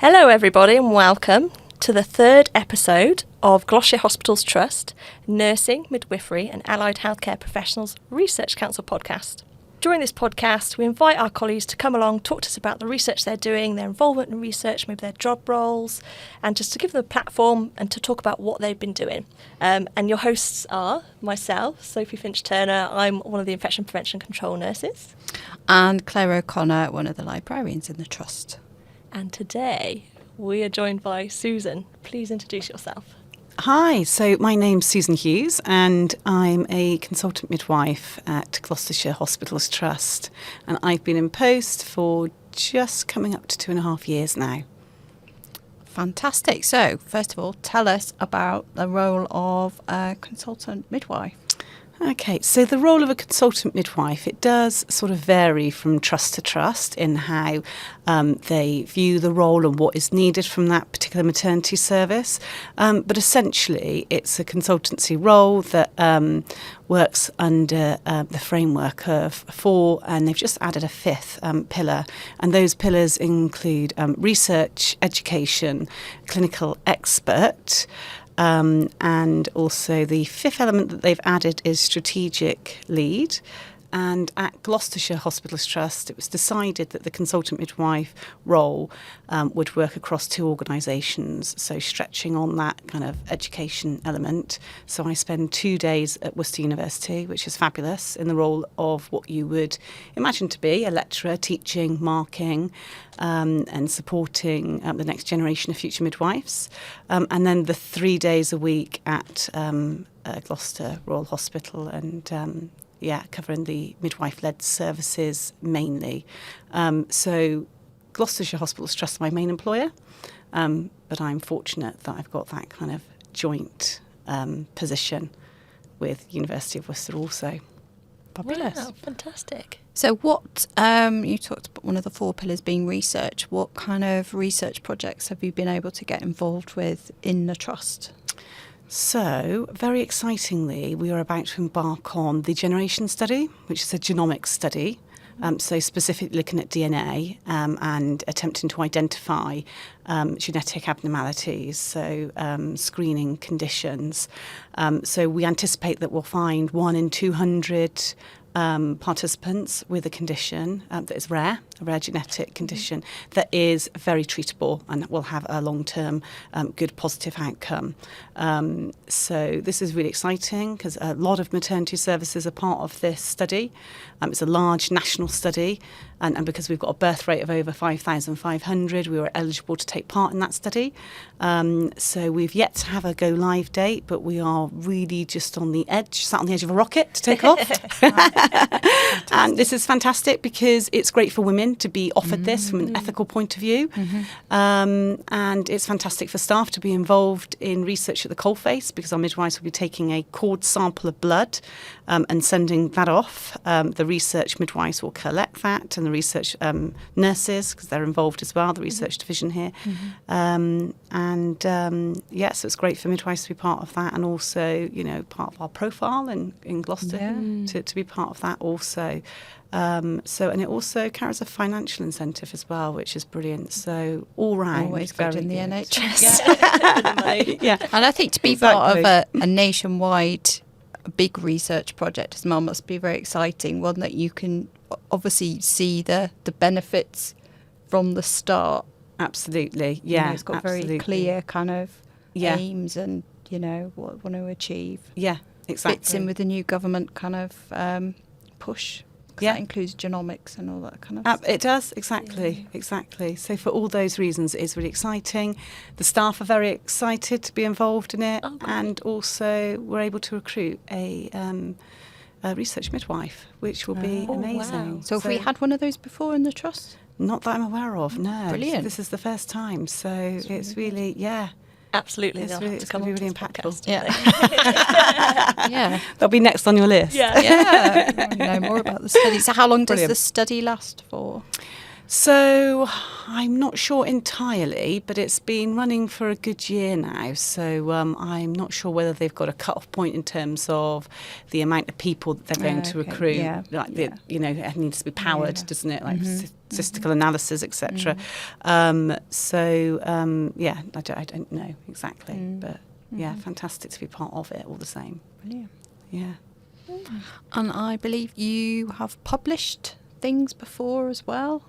Hello everybody and welcome to the third episode of Gloucestershire Hospitals Trust Nursing, Midwifery and Allied Healthcare Professionals Research Council podcast. During this podcast we invite our colleagues to come along, talk to us about the research they're doing, their involvement in research, maybe their job roles, and just to give them a platform and to talk about what they've been doing. And your hosts are myself, Sophie Finch-Turner. I'm one of the Infection Prevention Control nurses. And Claire O'Connor, one of the librarians in the Trust. And today we are joined by Susan. Please introduce yourself. Hi, so my name's Susan Hughes and I'm a consultant midwife at Gloucestershire Hospitals Trust, and I've been in post for just coming up to 2.5 years now. Fantastic. So, first of all, tell us about the role of a consultant midwife. Okay, so the role of a consultant midwife, it does sort of vary from trust to trust in how they view the role and what is needed from that particular maternity service. But essentially, it's a consultancy role that works under the framework of 4, and they've just added a 5th pillar. And those pillars include research, education, clinical expert, and also the 5th element that they've added is strategic lead. And at Gloucestershire Hospitals Trust, it was decided that the consultant midwife role would work across 2 organisations, so stretching on that kind of education element. So I spend 2 days at Worcester University, which is fabulous, in the role of what you would imagine to be a lecturer, teaching, marking, and supporting the next generation of future midwives. And then the 3 days a week at Gloucester Royal Hospital and covering the midwife-led services mainly. So Gloucestershire Hospitals Trust is my main employer, but I'm fortunate that I've got that kind of joint position with University of Worcester also. Fabulous. Wow, fantastic. So what, you talked about one of the 4 pillars being research. What kind of research projects have you been able to get involved with in the Trust? So, very excitingly, we are about to embark on the generation study, which is a genomics study. So specifically looking at DNA and attempting to identify genetic abnormalities, so screening conditions. So we anticipate that we'll find 1 in 200 participants with a condition that is rare, a rare genetic condition that is very treatable and will have a long-term good positive outcome. So this is really exciting because a lot of maternity services are part of this study. It's a large national study, and because we've got a birth rate of over 5,500, we were eligible to take part in that study. So we've yet to have a go live date, but we are really just on the edge, sat on the edge of a rocket to take off. And this is fantastic because it's great for women to be offered this from an ethical point of view. And it's fantastic for staff to be involved in research at the coalface, because our midwives will be taking a cord sample of blood and sending that off. The research midwives will collect that, and the research nurses, because they're involved as well, the research division here. So it's great for midwives to be part of that, and also, you know, part of our profile in Gloucester to be part of that also. And it also carries a financial incentive as well, which is brilliant. So all round, always good in the NHS. And I think to be part of a nationwide big research project as well must be very exciting. One that you can obviously see the benefits from the start. Absolutely, You know, it's got very clear kind of aims and, you know, what we want to achieve. Yeah, exactly. Fits in with the new government kind of push. That includes genomics and all that kind of stuff. It does, exactly. So for all those reasons, it is really exciting. The staff are very excited to be involved in it, and also we're able to recruit a research midwife, which will be amazing. Wow. So have we had one of those before in the Trust? Not that I'm aware of, no. Brilliant. This is the first time, so it's really, absolutely, it's they'll really, have to it's come going to be on really to impactful. podcast, Yeah. That'll be next on your list. Yeah. Know more about the study. So how long does the study last for? So I'm not sure entirely, but it's been running for a good year now. So I'm not sure whether they've got a cut-off point in terms of the amount of people that they're going to recruit. Yeah. Like it needs to be powered, doesn't it? Like statistical analysis, etc. I don't know exactly, but fantastic to be part of it all the same. Brilliant. Yeah. And I believe you have published things before as well.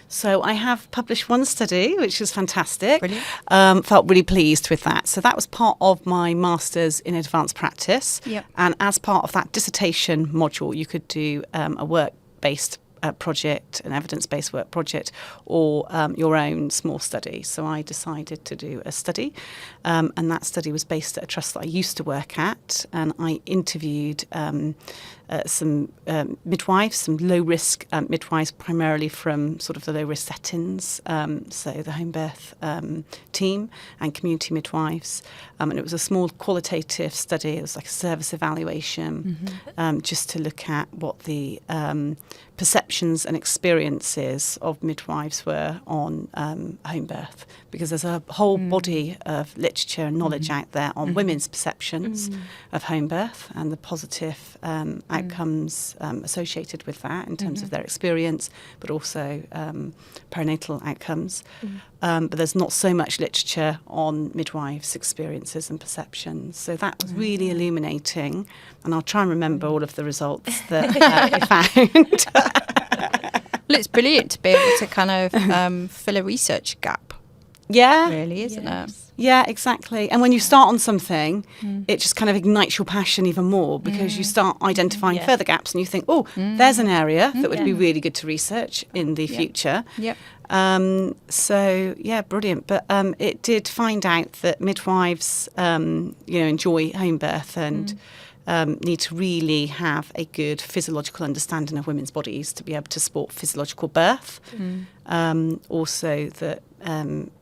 So I have published one study, which was fantastic. Brilliant. Felt really pleased with that. So that was part of my master's in advanced practice. Yep. And as part of that dissertation module, you could do a work-based project, an evidence-based work project, or your own small study. So I decided to do a study, and that study was based at a trust that I used to work at, and I interviewed some midwives, some low-risk midwives, primarily from sort of the low-risk settings, so the home birth team and community midwives. And it was a small qualitative study. It was like a service evaluation, just to look at what the perceptions and experiences of midwives were on home birth, because there's a whole body of literature and knowledge out there on women's perceptions of home birth and the positive outcomes associated with that in terms of their experience, but also perinatal outcomes. But there's not so much literature on midwives' experiences and perceptions. So that was really illuminating. And I'll try and remember all of the results that I found. Well, it's brilliant to be able to kind of fill a research gap. Yeah. Really, isn't it? Yeah, exactly. And when you start on something, it just kind of ignites your passion even more, because you start identifying further gaps and you think, oh, there's an area that would be really good to research in the future. Yep. Brilliant. But it did find out that midwives, enjoy home birth and need to really have a good physiological understanding of women's bodies to be able to support physiological birth. Also that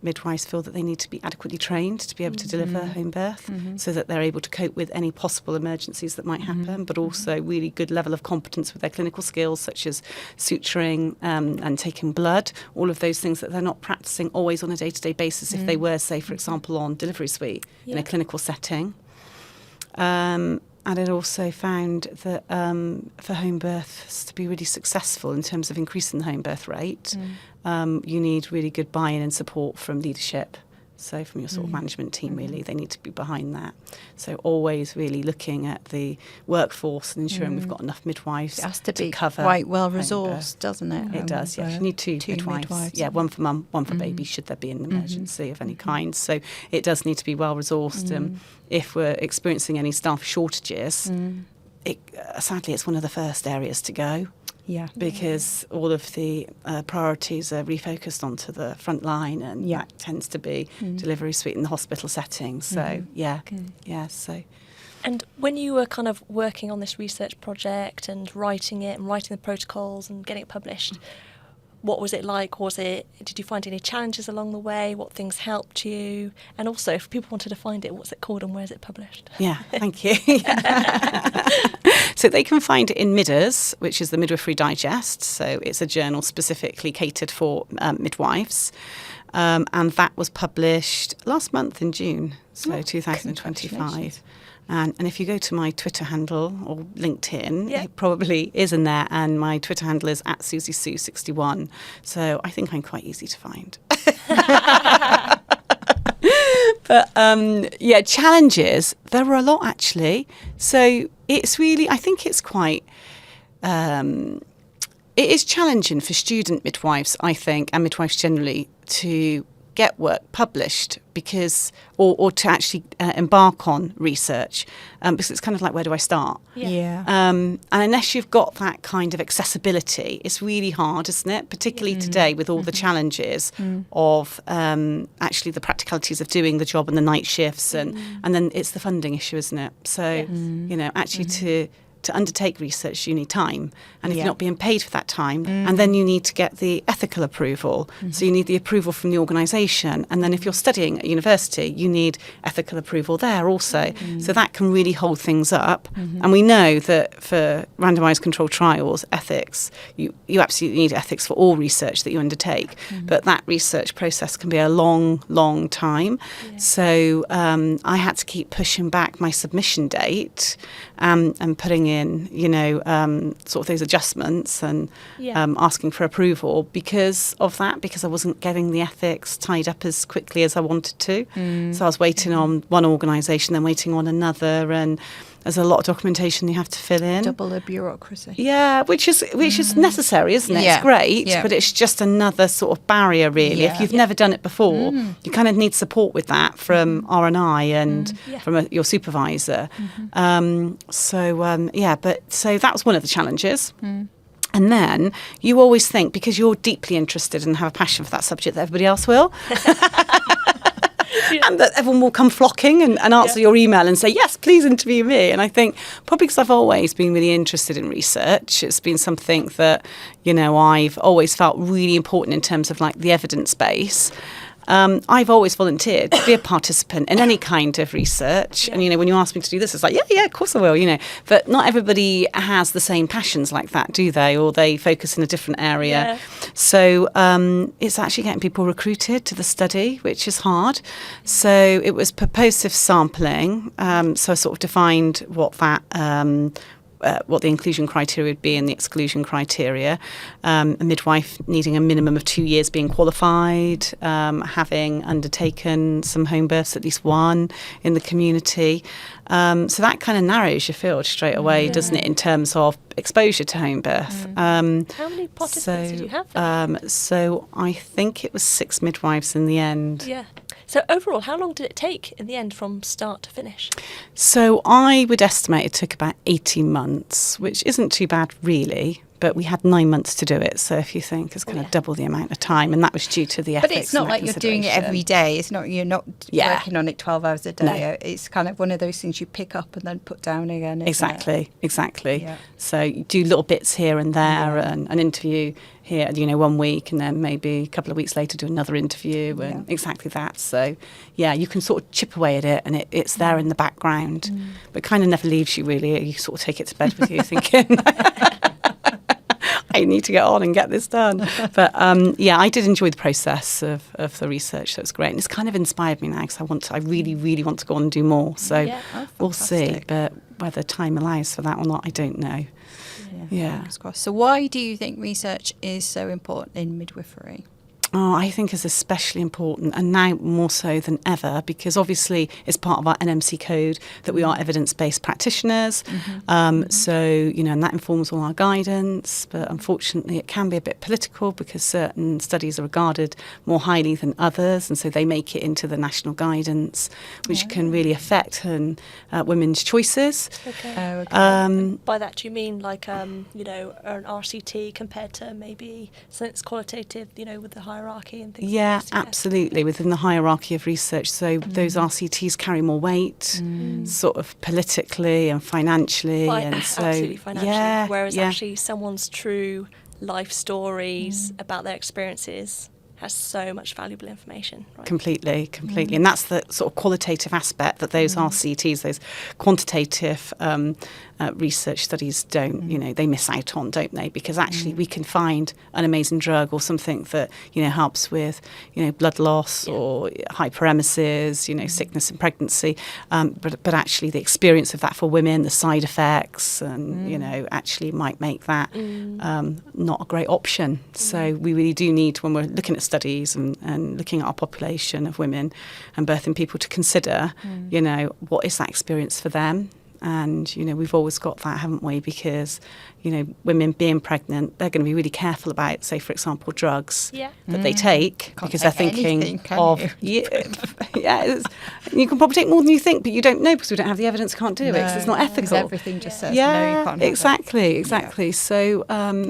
midwives feel that they need to be adequately trained to be able to deliver home birth, so that they're able to cope with any possible emergencies that might happen, but also really good level of competence with their clinical skills, such as suturing and taking blood, all of those things that they're not practicing always on a day-to-day basis if they were, say, for example, on delivery suite in a clinical setting. And it also found that for home births to be really successful in terms of increasing the home birth rate, you need really good buy-in and support from leadership. So from your sort of management team, really, they need to be behind that. So always really looking at the workforce and ensuring we've got enough midwives It has to be cover quite well resourced, doesn't it? It does, yes. You need two midwives. Yeah, one for mum, one for baby, should there be an emergency of any kind. So it does need to be well resourced. If we're experiencing any staff shortages, sadly, it's one of the first areas to go. Yeah. Because all of the priorities are refocused onto the front line, and that tends to be delivery suite in the hospital setting. So, so. And when you were kind of working on this research project and writing the protocols and getting it published, what was it like? Did you find any challenges along the way? What things helped you? And also, if people wanted to find it, what's it called and where is it published? Yeah, thank you. So they can find it in Midders, which is the Midwifery Digest. So it's a journal specifically catered for midwives. And that was published last month in June, so 2025. And if you go to my Twitter handle or LinkedIn, it probably is in there. And my Twitter handle is @SusieSue61. So I think I'm quite easy to find. But challenges, there were a lot actually. So it's really, I think it's quite, it is challenging for student midwives, I think, and midwives generally, to get work published because, or to actually embark on research, because it's kind of like, where do I start? And unless you've got that kind of accessibility, it's really hard, isn't it? Particularly today with all the challenges of actually the practicalities of doing the job and the night shifts, and then it's the funding issue, isn't it? So, actually to to undertake research, you need time. And if Yeah. you're not being paid for that time, and then you need to get the ethical approval. So you need the approval from the organisation. And then if you're studying at university, you need ethical approval there also. So that can really hold things up. And we know that for randomised controlled trials, ethics, you absolutely need ethics for all research that you undertake. But that research process can be a long, long time. Yeah. So I had to keep pushing back my submission date and putting in, sort of those adjustments and asking for approval because of that, because I wasn't getting the ethics tied up as quickly as I wanted to. So I was waiting on one organisation, then waiting on another, and there's a lot of documentation you have to fill in. Double the bureaucracy. Yeah, which is necessary, isn't it? Yeah. It's great, Yeah. but it's just another sort of barrier, really. Yeah. If you've never done it before, you kind of need support with that from R&I and from your supervisor. So that was one of the challenges. And then you always think, because you're deeply interested and have a passion for that subject, that everybody else will. And that everyone will come flocking and answer your email and say, yes, please interview me. And I think probably because I've always been really interested in research, it's been something that, I've always felt really important in terms of like the evidence base. I've always volunteered to be a participant in any kind of research. And, when you ask me to do this, it's like, yeah, of course I will, But not everybody has the same passions like that, do they? Or they focus in a different area. Yeah. So it's actually getting people recruited to the study, which is hard. So it was purposive sampling. So I sort of defined what that... what the inclusion criteria would be and the exclusion criteria. A midwife needing a minimum of 2 years being qualified, having undertaken some home births, at least one in the community. So that kind of narrows your field straight away, doesn't it, in terms of exposure to home birth. How many participants did you have then? So I think it was 6 midwives in the end. Yeah. So overall, how long did it take in the end from start to finish? So I would estimate it took about 18 months, which isn't too bad really, but we had 9 months to do it. So if you think it's kind of double the amount of time, and that was due to the ethics. But it's not like you're doing it every day. It's not, you're not working on it 12 hours a day. No. It's kind of one of those things you pick up and then put down again. Exactly. Yeah. So you do little bits here and there, and an interview here, 1 week, and then maybe a couple of weeks later do another interview, and exactly that. So, you can sort of chip away at it, and it's there in the background, but kind of never leaves you really. You sort of take it to bed with you thinking, I need to get on and get this done. But I did enjoy the process of the research. So it was great, and it's kind of inspired me now because I really, really want to go on and do more. So we'll see, but whether time allows for that or not, I don't know. Yeah. So why do you think research is so important in midwifery? Oh, I think is especially important, and now more so than ever, because obviously it's part of our NMC code that we are evidence-based practitioners. So, and that informs all our guidance, but unfortunately it can be a bit political because certain studies are regarded more highly than others, and so they make it into the national guidance, which can really affect women's choices. Okay. By that, do you mean like, an RCT compared to maybe something that's qualitative, with the hierarchy and things Yeah, like this? absolutely, within the hierarchy of research. So those RCTs carry more weight, sort of politically and financially. And so, absolutely financially. Whereas yeah. actually someone's true life stories about their experiences has so much valuable information. Right? Completely. And that's the sort of qualitative aspect that those RCTs, those quantitative research studies don't, they miss out on, don't they? Because actually we can find an amazing drug or something that, helps with, blood loss or hyperemesis, sickness and pregnancy. But actually the experience of that for women, the side effects, and, actually might make that not a great option. So we really do need, when we're looking at studies and looking at our population of women and birthing people, to consider, what is that experience for them? And, we've always got that, haven't we? Because, women being pregnant, they're going to be really careful about, say, for example, drugs that they take, because they're thinking of... You can probably take more than you think, but you don't know because we don't have the evidence, can't do it, because it's not ethical. Because everything just says, no, you can't have exactly. it. So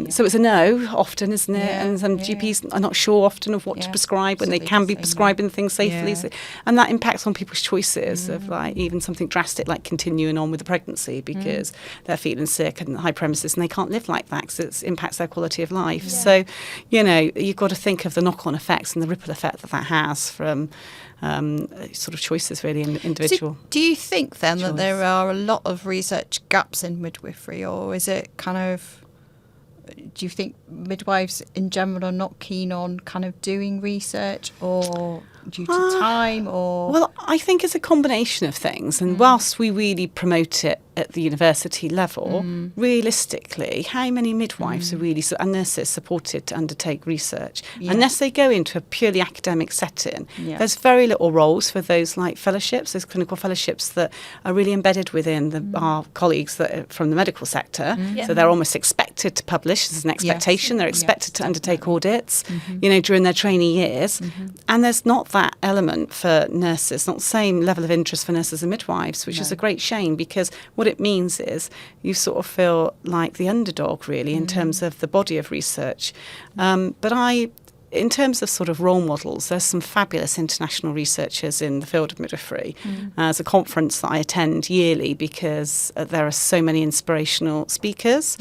so it's a no often, isn't it? And some GPs are not sure often of what to prescribe when they can be prescribing things safely. So, and that impacts on people's choices of, like, even something drastic like continuing on with the pregnancy because they're feeling sick and hyperemesis, and they can't live like that because it impacts their quality of life. So, you've got to think of the knock-on effects and the ripple effect that has from sort of choices really in individual. So do you think then that there are a lot of research gaps in midwifery, or is it kind of, do you think midwives in general are not keen on kind of doing research, or due to time, or? Well, I think it's a combination of things. And whilst we really promote it at the university level, realistically, how many midwives are really and nurses supported to undertake research? Unless they go into a purely academic setting, there's very little roles for those like fellowships, those clinical fellowships that are really embedded within our colleagues that are from the medical sector. So they're almost expected to publish. There's an expectation. They're expected to undertake audits, during their trainee years. And there's not that element for nurses, not the same level of interest for nurses and midwives, which is a great shame, because what it means is you sort of feel like the underdog really in terms of the body of research. In terms of sort of role models, there's some fabulous international researchers in the field of midwifery. There's a conference that I attend yearly because there are so many inspirational speakers.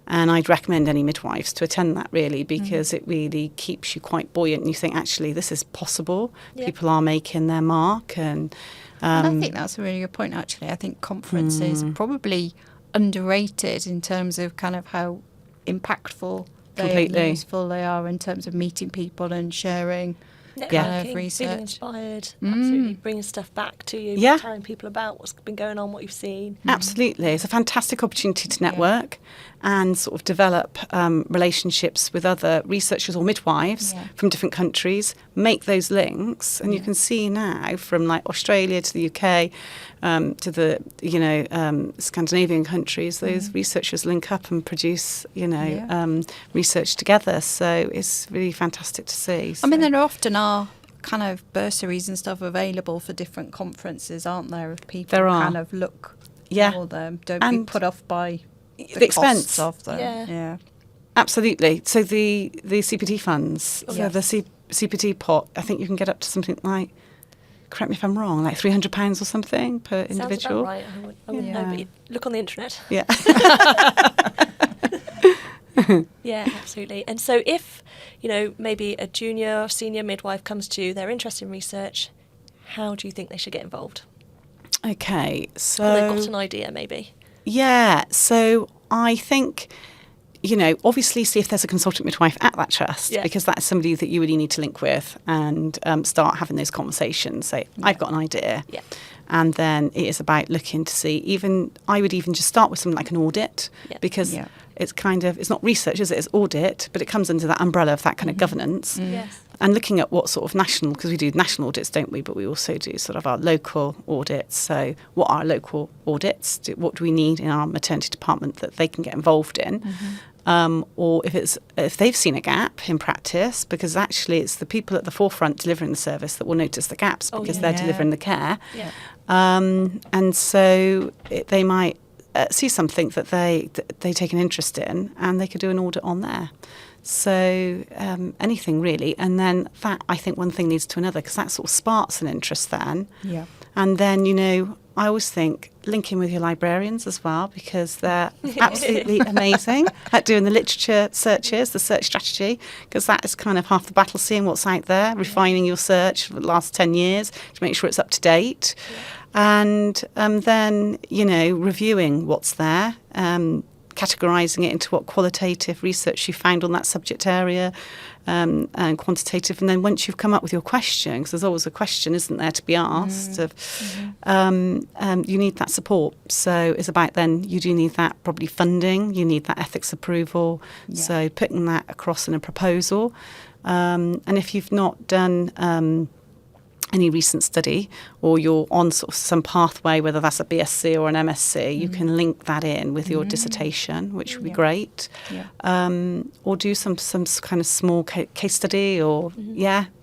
And I'd recommend any midwives to attend that really, because it really keeps you quite buoyant and you think, actually, this is possible. People are making their mark. And I think that's a really good point, actually. I think conferences are probably underrated in terms of kind of how impactful and useful they are in terms of meeting people and sharing kind of research. Feeling inspired, absolutely, bringing stuff back to you, telling people about what's been going on, what you've seen. Absolutely. It's a fantastic opportunity to network and sort of develop relationships with other researchers or midwives from different countries, make those links. And you can see now from like Australia to the UK to the, Scandinavian countries, those researchers link up and produce, research together. So it's really fantastic to see. So. I mean, there often are kind of bursaries and stuff available for different conferences, aren't there? If people kind of look for them, don't be put off by the expense of them. Absolutely. So the CPD funds, so the CPD pot, I think you can get up to something like, correct me if I'm wrong, like £300 or something per individual. Sounds about right. I wouldn't know, but look on the internet. Yeah. Yeah, absolutely. And so if, maybe a junior or senior midwife comes to you, they're interested in research, how do you think they should get involved? Okay, so... Well, they've got an idea, maybe. Yeah, so I think, obviously see if there's a consultant midwife at that trust, because that's somebody that you really need to link with and start having those conversations. Say, I've got an idea. Yeah. And then it is about looking to see, I would even just start with something like an audit, because it's kind of, it's not research, is it? It's audit, but it comes under that umbrella of that kind of governance. Yes. And looking at what sort of national, because we do national audits, don't we? But we also do sort of our local audits. So what are local audits? What do we need in our maternity department that they can get involved in? Or if they've seen a gap in practice, because actually it's the people at the forefront delivering the service that will notice the gaps because they're delivering the care. Yeah. And so they might see something that they take an interest in, and they could do an audit on there. So anything really. And then that, I think one thing leads to another, because that sort of sparks an interest then. Yeah. And then, I always think linking with your librarians as well, because they're absolutely amazing at doing the literature searches, the search strategy, because that is kind of half the battle, seeing what's out there, refining your search for the last 10 years to make sure it's up to date. Yeah. And then, reviewing what's there, categorising it into what qualitative research you found on that subject area, and quantitative. And then once you've come up with your question, because there's always a question, isn't there, to be asked, you need that support. So it's about then, you do need that probably funding, you need that ethics approval. Yeah. So putting that across in a proposal. And if you've not done any recent study, or you're on sort of some pathway, whether that's a BSc or an MSc, you can link that in with your dissertation, which would be great. Yeah. Or do some kind of small case study, or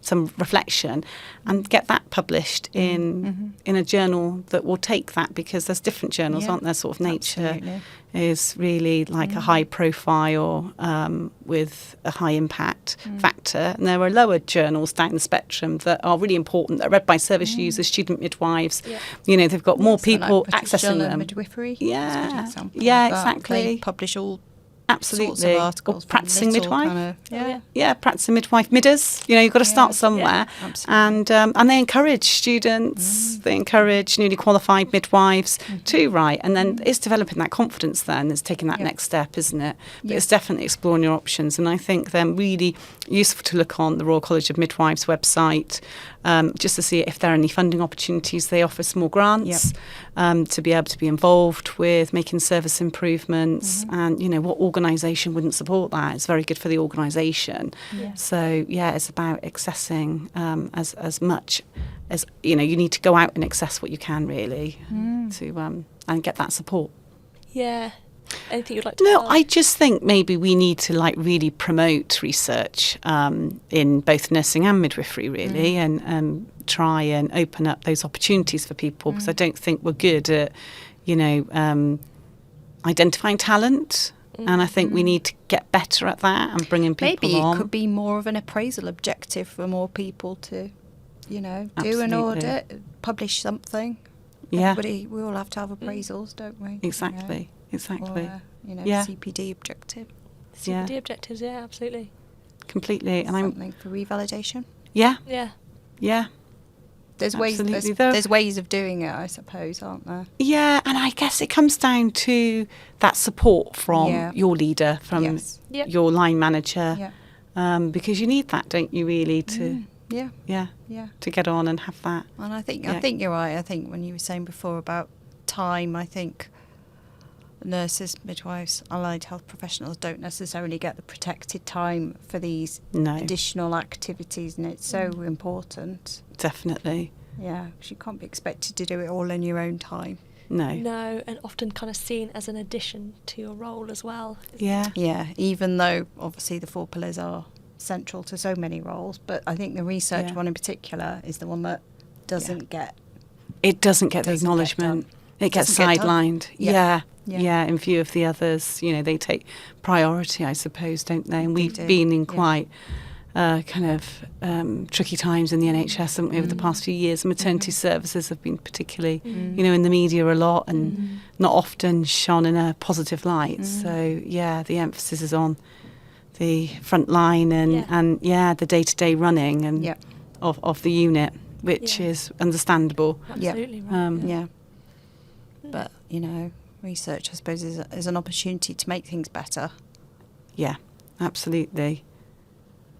some reflection, and get that published in a journal that will take that, because there's different journals, aren't there? Sort of Nature is really like a high profile with a high impact factor, and there are lower journals down the spectrum that are really important that are read by service users, student midwives. Yeah. You know, they've got more So people like British accessing Journal of them. Midwifery. Yeah. is a good example Yeah, of that. exactly. They publish all Absolutely. sorts of articles. Or practicing from little midwife. kind of- Yeah. Yeah, practicing midwife midders. You know, you've got to start somewhere. absolutely. And they encourage students, they encourage newly qualified midwives to write. And then it's developing that confidence then. It's taking that Yeah. next step, isn't it? But Yeah. it's definitely exploring your options. And I think they're really useful to look on the Royal College of Midwives website just to see if there are any funding opportunities. They offer small grants to be able to be involved with making service improvements. And, you know, what organisation wouldn't support that? It's very good for the organisation. Yeah. So, yeah, it's about accessing as much as, you know, you need to go out and access what you can really to and get that support. Yeah. Anything you'd like to No, add? I just think maybe we need to like really promote research in both nursing and midwifery really and try and open up those opportunities for people because I don't think we're good at, you know, identifying talent. And I think we need to get better at that and bringing people Maybe on. it could be more of an appraisal objective for more people to, you know, do an Absolutely. audit, publish something. Yeah. Everybody, we all have to have appraisals, don't we? Exactly. Exactly. Or, you know, Yeah. CPD objective. CPD objectives, yeah, absolutely. Completely. And I'm Something for revalidation. Yeah. yeah. There's ways. Absolutely, though. There's ways of doing it, I suppose, aren't there? Yeah, and I guess it comes down to that support from Yeah. your leader, from Yes. Yep. your line manager, Yeah. because you need that, don't you, really, to Yeah. yeah, Yeah. to get on and have that. And I think Yeah. you're right. I think when you were saying before about time, I think nurses, midwives, allied health professionals don't necessarily get the protected time for these No, additional activities, and it's so important. definitely. Yeah, 'cause you can't be expected to do it all in your own time. No. No, and often kind of seen as an addition to your role as well. Yeah. Yeah, even though obviously the 4 pillars are central to so many roles, but I think the research Yeah. one in particular is the one that doesn't get. It doesn't get the Doesn't get acknowledgement. done. It gets Doesn't get done. sidelined. Yeah. Yeah. Yeah. Yeah, in view of the others, you know, they take priority, I suppose, don't they? And They we've do, been in yeah. quite kind of tricky times in the NHS, haven't we, over the past few years. Maternity services have been particularly, you know, in the media a lot and not often shone in a positive light. So, yeah, the emphasis is on the front line and the day-to-day running and Yeah. of the unit, which Yeah. is understandable. Absolutely right. Yeah. But, you know, research, I suppose, is an opportunity to make things better. Yeah, absolutely.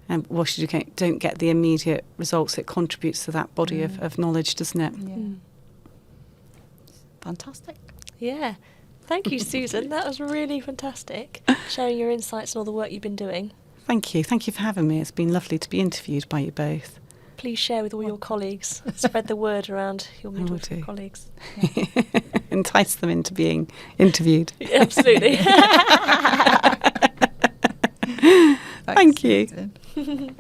And whilst you don't get the immediate results, it contributes to that body of knowledge, doesn't it? Yeah. Mm. Fantastic. Yeah. Thank you, Susan. That was really fantastic, sharing your insights and all the work you've been doing. Thank you. Thank you for having me. It's been lovely to be interviewed by you both. Please share with all your colleagues. Spread the word around your will midwifery do. colleagues. Entice them into being interviewed. Absolutely. Thank you. Susan.